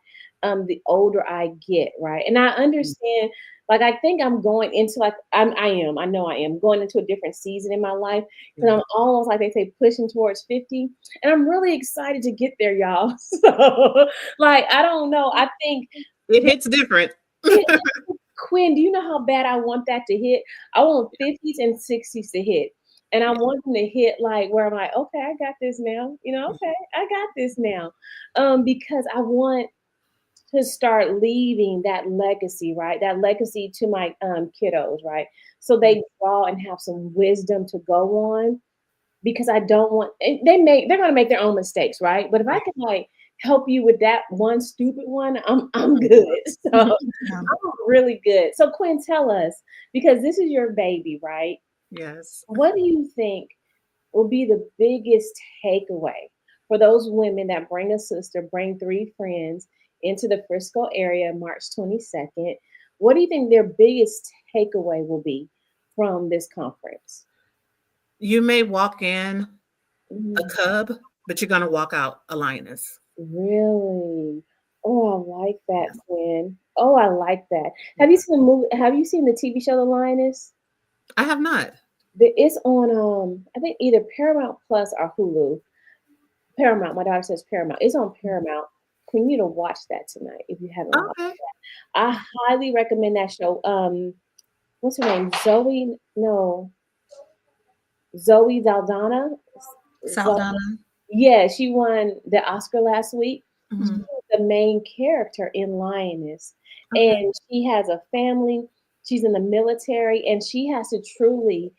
The older I get, right? And I understand, like I think I'm going into like I know I am going into a different season in my life because Yeah. I'm almost like they say pushing towards 50. And I'm really excited to get there, y'all. So like I don't know. I think It hits different. it, Quinn, do you know how bad I want that to hit? I want 50s and 60s to hit. And I Yeah. want them to hit like where I'm like, okay, I got this now. Okay, I got this now. Because I want to start leaving that legacy, right? That legacy to my kiddos, right? So Mhm. they draw and have some wisdom to go on because I don't want they're gonna make their own mistakes, right? But if I Right. can like help you with that one stupid one, I'm good. So Yeah. I'm really good. So Quinn, tell us, because this is your baby, right? Yes. What do you think will be the biggest takeaway for those women that bring a sister, bring three friends into the Frisco area March 22nd? What do you think their biggest takeaway will be from this conference? You may walk in a Mhm. cub, but you're gonna walk out a lioness. Really? Oh, I like that, Yes. Quinn. Oh, I like that. Yeah. Have you seen the TV show The Lioness? I have not. It's on I think either Paramount Plus or Hulu. Paramount. My daughter says Paramount. It's on Paramount. Quinn, you need to watch that tonight if you haven't watched. Okay. I highly recommend that show. What's her name? Zoe? No, Zoe Daldana. Saldana. Yeah, she won the Oscar last week. She Mhm. was the main character in Lioness, Okay. and she has a family. She's in the military, and she has to truly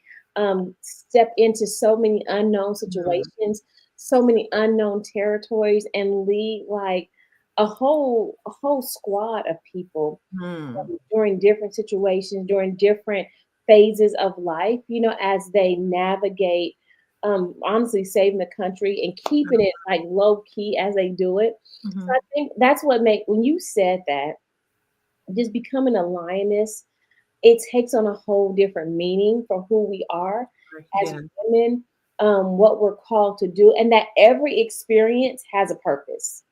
step into so many unknown Mhm. situations, so many unknown territories, and lead like a whole squad of people Mm. during different situations, during different phases of life, as they navigate, honestly, saving the country and keeping it like low key as they do it. So I Mhm. think that's what when you said that, just becoming a lioness, it takes on a whole different meaning for who we are as Yeah. women, what we're called to do, and that every experience has a purpose.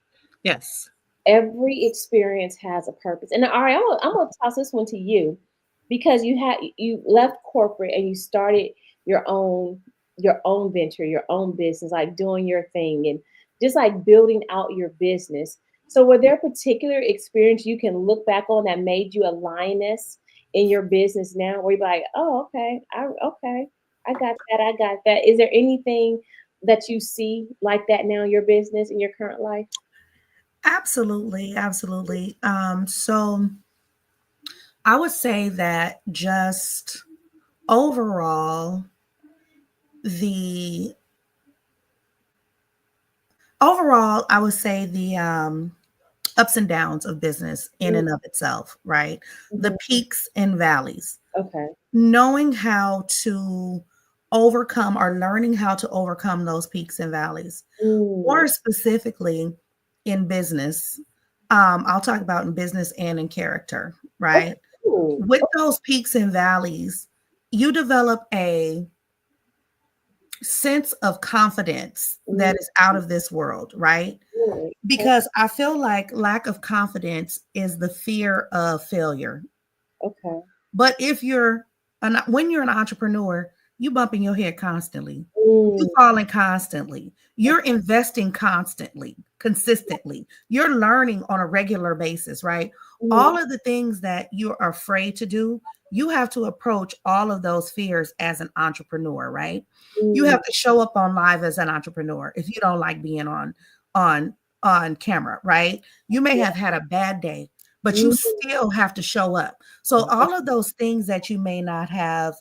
Yes. Every experience has a purpose. And all right, I'm gonna toss this one to you because you left corporate and you started your own your own venture, your own business, like doing your thing and just like building out your business. So were there particular experience you can look back on that made you a lioness in your business now where you're like, oh, okay, I got that, I got that. Is there anything that you see like that now in your business in your current life? Absolutely, absolutely. So I would say that just overall, the I would say the ups and downs of business in and of itself, right? The Mhm. peaks and valleys, Okay. knowing how to overcome or learning how to overcome those peaks and valleys. Mm. More specifically in business, I'll talk about in business and in character, Okay. right? Cool. With those peaks and valleys, you develop a sense of confidence Mm. that is out of this world, right? Really? Because I feel like lack of confidence is the fear of failure. Okay. But when you're an entrepreneur, you bumping your head constantly. You Mm. falling constantly. You're investing constantly, consistently. You're learning on a regular basis, right? Mm. All of the things that you're afraid to do, you have to approach all of those fears as an entrepreneur, right? You Mm. have to show up on live as an entrepreneur if you don't like being on on camera, right? You may have had a bad day, but you still have to show up. So all of those things that you may not have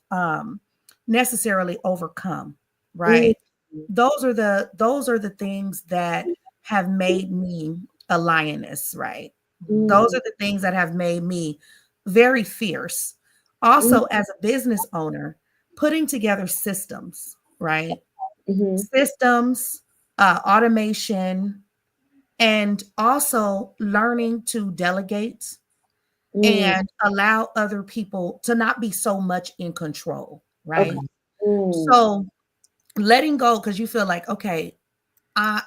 necessarily overcome, right? Those are the things that have made me a lioness, right? Those are the things that have made me very fierce. Also, as a business owner, putting together systems, right? Systems, automation, and also learning to delegate and allow other people to not be so much in control, right? Okay. So letting go because you feel like, okay,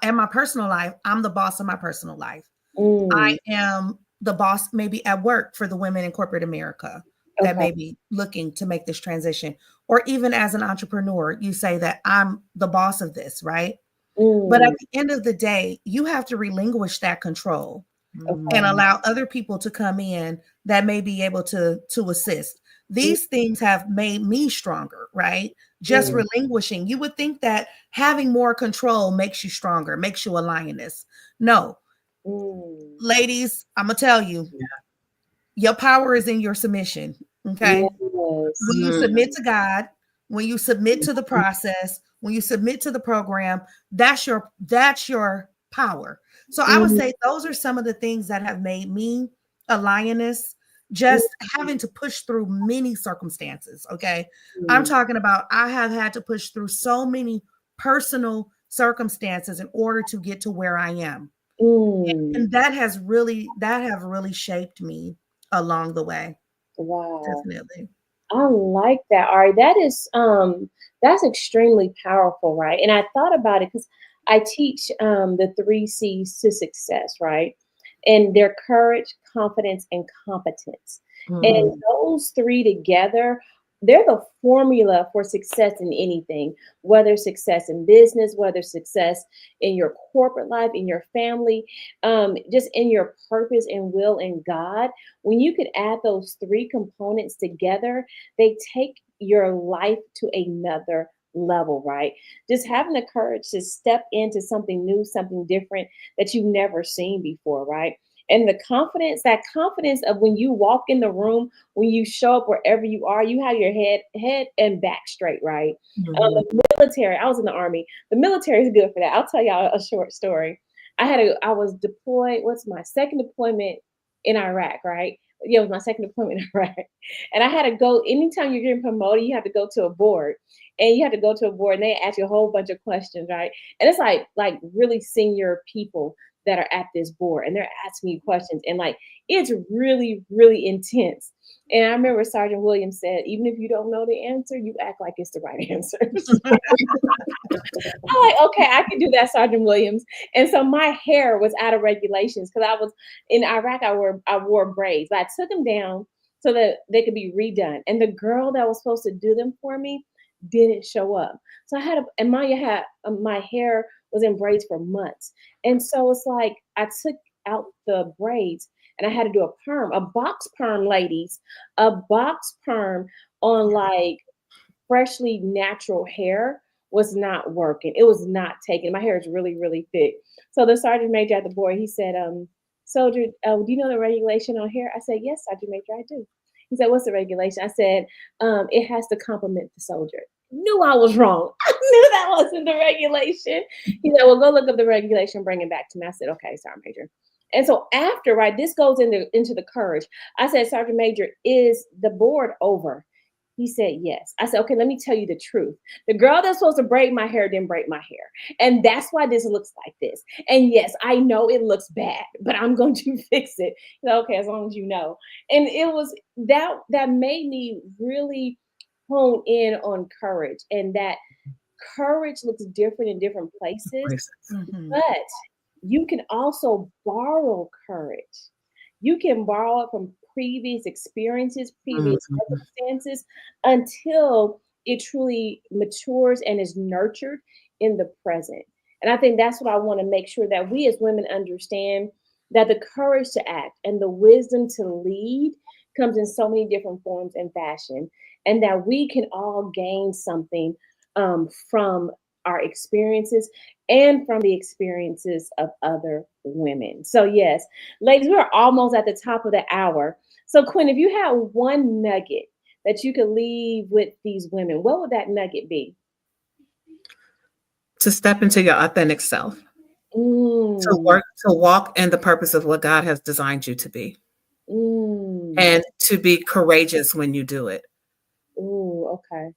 in my personal life, I'm the boss of my personal life. I am the boss maybe at work for the women in corporate America that Okay. may be looking to make this transition. Or even as an entrepreneur, you say that I'm the boss of this, right? But at the end of the day, you have to relinquish that control and Okay. allow other people to come in that may be able to assist. These things have made me stronger, right? Just relinquishing. You would think that having more control makes you stronger, makes you a lioness. No, ladies, I'm gonna tell you, your power is in your submission. Okay. Yes. When you submit to God, when you submit to the process, when you submit to the program, that's your power. So I would say those are some of the things that have made me a lioness, just having to push through many circumstances. Okay. I'm talking about I have had to push through so many personal circumstances in order to get to where I am. And that have really shaped me along the way. Wow. Definitely. I like that, Ari. That's extremely powerful, right? And I thought about it because I teach the three C's to success, right? And they're courage, confidence, and competence. And those three together, they're the formula for success in anything, whether success in business, whether success in your corporate life, in your family, just in your purpose and will in God. When you could add those three components together, they take your life to another level, right? Just having the courage to step into something new, something different that you've never seen before, right? And the confidence, that confidence of when you walk in the room, when you show up wherever you are, you have your head and back straight, right? The military, I was in the army. The military is good for that. I'll tell y'all a short story. I was deployed. What's my second deployment in Iraq, right? Yeah, it was my second deployment in Iraq. And I had to go, anytime you're getting promoted, you have to go to a board. And you have to go to a board and they ask you a whole bunch of questions, right? And it's like really senior people that are at this board and they're asking you questions. And like it's really, really intense. And I remember Sergeant Williams said, even if you don't know the answer, you act like it's the right answer. I'm like, okay, I can do that, Sergeant Williams. And so my hair was out of regulations because I was in Iraq. I wore braids, but I took them down so that they could be redone. And the girl that was supposed to do them for me didn't show up. So I had and Maya had my hair was in braids for months, and so it's like I took out the braids and I had to do a perm, a box perm, ladies, a box perm on like freshly natural hair was not working. It was not taking. My hair is really, really thick. So the sergeant major at the board, he said, soldier, do you know the regulation on hair? I said, yes, Sergeant Major, I do. He said, what's the regulation? I said, it has to complement the soldier. Knew I was wrong. I knew that wasn't the regulation. He said, well, go look up the regulation, bring it back to me. I said, okay, Sergeant Major. And so after, right, this goes into the courage. I said, Sergeant Major, is the board over? He said, yes. I said, okay, let me tell you the truth. The girl that's supposed to braid my hair didn't braid my hair. And that's why this looks like this. And yes, I know it looks bad, but I'm going to fix it. Okay, as long as you know. And it was that made me really hone in on courage, and that courage looks different in different places, Mhm. but you can also borrow courage. You can borrow it from previous experiences, previous circumstances, until it truly matures and is nurtured in the present. And I think that's what I want to make sure that we as women understand, that the courage to act and the wisdom to lead comes in so many different forms and fashion, and that we can all gain something from our experiences and from the experiences of other women. So, yes, ladies, we're almost at the top of the hour. So, Quinn, if you had one nugget that you could leave with these women, what would that nugget be? To step into your authentic self, to Mm, work, to walk in the purpose of what God has designed you to be, mm. and to be courageous when you do it. Ooh, okay.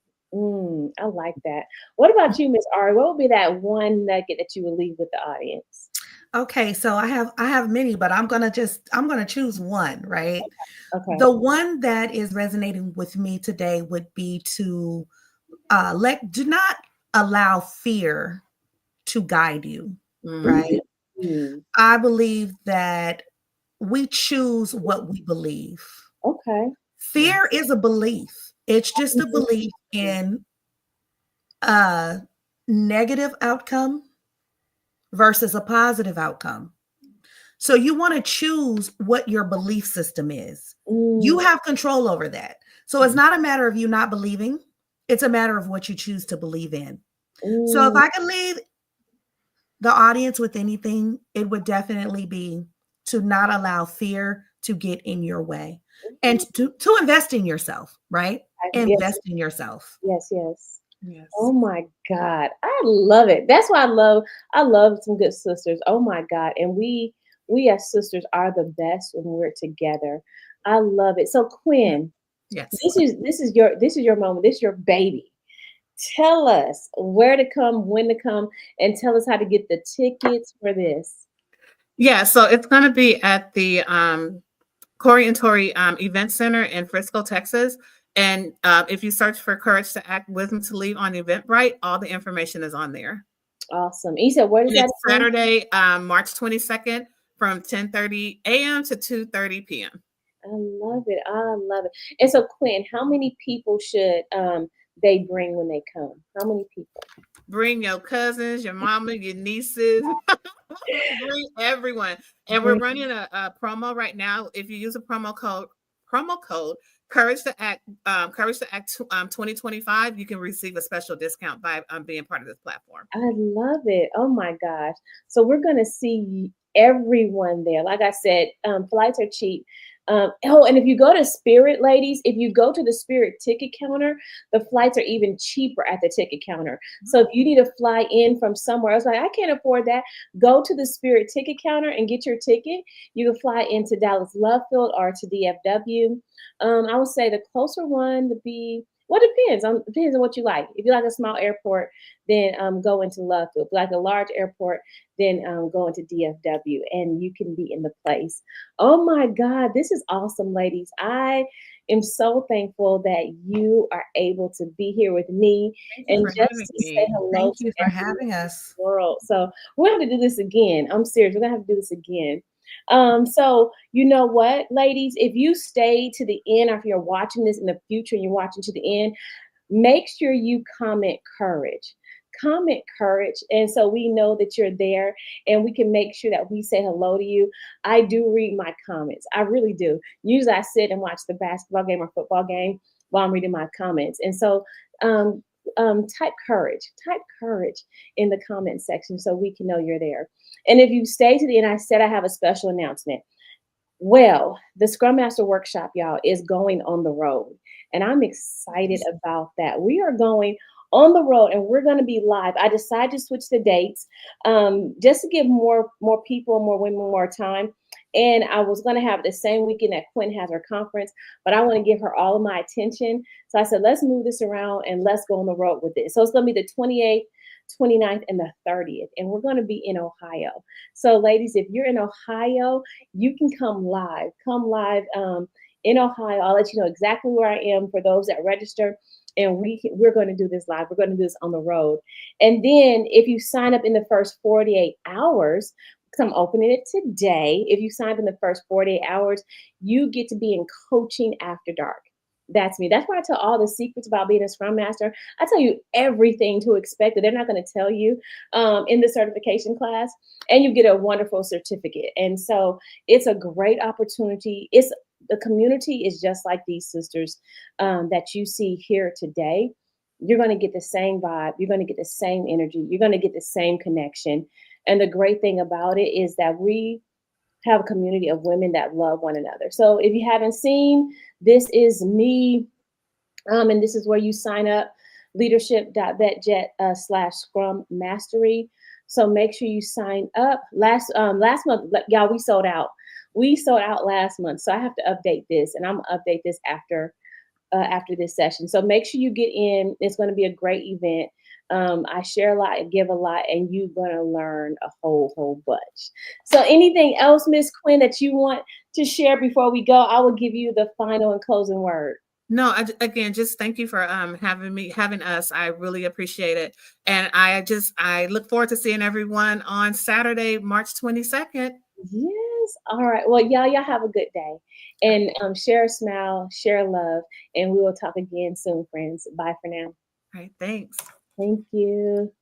I like that. What about you, Miss Ari? What would be that one nugget that you would leave with the audience? Okay, so I have many, but I'm gonna choose one, right? Okay. The one that is resonating with me today would be to do not allow fear to guide you, right? Mm, I believe that we choose what we believe. okay. Fear is a belief. It's just a belief in a negative outcome versus a positive outcome. So you want to choose what your belief system is. You Mm, have control over that. So it's not a matter of you not believing, it's a matter of what you choose to believe in. So if mm, I could leave the audience with anything, it would definitely be to not allow fear to get in your way and to invest in yourself, right? yes, Invest in yourself. yes, yes. Oh Yes. my God. I love it. That's why I love some good sisters. Oh my God. And we as sisters are the best when we're together. I love it. So Quinn, Yes. this is your moment. This is your baby. Tell us where to come, when to come, and tell us how to get the tickets for this. Yeah. So it's going to be at the Corey and Tori Event Center in Frisco, Texas. And if you search for Courage to Act, Wisdom to Lead on Eventbrite, all the information is on there. Awesome. And you said where is And that it's again? Saturday, March 22nd from 10:30 a.m. to 2:30 p.m. I love it. I love it. And so Quinn, how many people should they bring when they come? How many people? Bring your cousins, your mama, your nieces, bring everyone. And we're Bring running a promo right now. If you use a promo code Courage to Act 2025, you can receive a special discount by being part of this platform. I love it. Oh my gosh. So we're going to see everyone there. Like I said, flights are cheap. And if you go to Spirit, ladies, if you go to the Spirit ticket counter, the flights are even cheaper at the ticket counter. So if you need to fly in from somewhere else, like I can't afford that, go to the Spirit ticket counter and get your ticket. You can fly into Dallas Love Field or to DFW. I would say the closer one to be, well, depends on what you like. If you like a small airport, then go into Love Field. If you like a large airport, then go into DFW and you can be in the place. Oh my God, this is awesome, ladies. I am so thankful that you are able to be here with me Thank you and for just having to say me. hello Thank to you for everyone having in us. the world. So we're going to have to do this again. I'm serious. We're going to have to do this again. So you know what, ladies, if you stay to the end, or if you're watching this in the future and you're watching to the end, make sure you comment courage. Comment courage. And so we know that you're there and we can make sure that we say hello to you. I do read my comments. I really do. Usually I sit and watch the basketball game or football game while I'm reading my comments. And so um, type courage in the comment section so we can know you're there. And if you stay to the end, I said I have a special announcement. Well, the Scrum Master Workshop, y'all, is going on the road. And I'm excited about that. We are going on the road and we're going to be live. I decided to switch the dates just to give more people, more women more time. And I was going to have it the same weekend that Quinn has her conference, but I want to give her all of my attention. So I said, let's move this around and let's go on the road with it. So it's going to be the 28th, 29th, and the 30th. And we're going to be in Ohio. So, ladies, if you're in Ohio, you can come live. Come live in Ohio. I'll let you know exactly where I am for those that register. And we're going to do this live. We're going to do this on the road. And then if you sign up in the first 48 hours, because I'm opening it today. If you sign up in the first 48 hours, you get to be in coaching after dark. That's me. That's why I tell all the secrets about being a Scrum Master. I tell you everything to expect that they're not going to tell you in the certification class, and you get a wonderful certificate. And so it's a great opportunity. It's the community is just like these sisters that you see here today. you're going to get the same vibe. You're going to get the same energy. You're going to get the same connection. And the great thing about it is that we have a community of women that love one another. So if you haven't seen, this is me, and this is where you sign up, leadership.betjet slash scrum mastery. So make sure you sign up. Last month, y'all, we sold out. We sold out last month. So I have to update this, and I'm gonna update this after this session. So make sure you get in. It's going to be a great event. I share a lot, give a lot, and you're going to learn a whole bunch. So anything else, Miss Quinn, that you want to share before we go? I will give you the final and closing word. No, again, just thank you for having us. I really appreciate it. And I look forward to seeing everyone on Saturday, March 22nd. Yes. All right. Well, y'all have a good day. And share a smile, share love, and we will talk again soon, friends. Bye for now. All right, thanks. Thank you.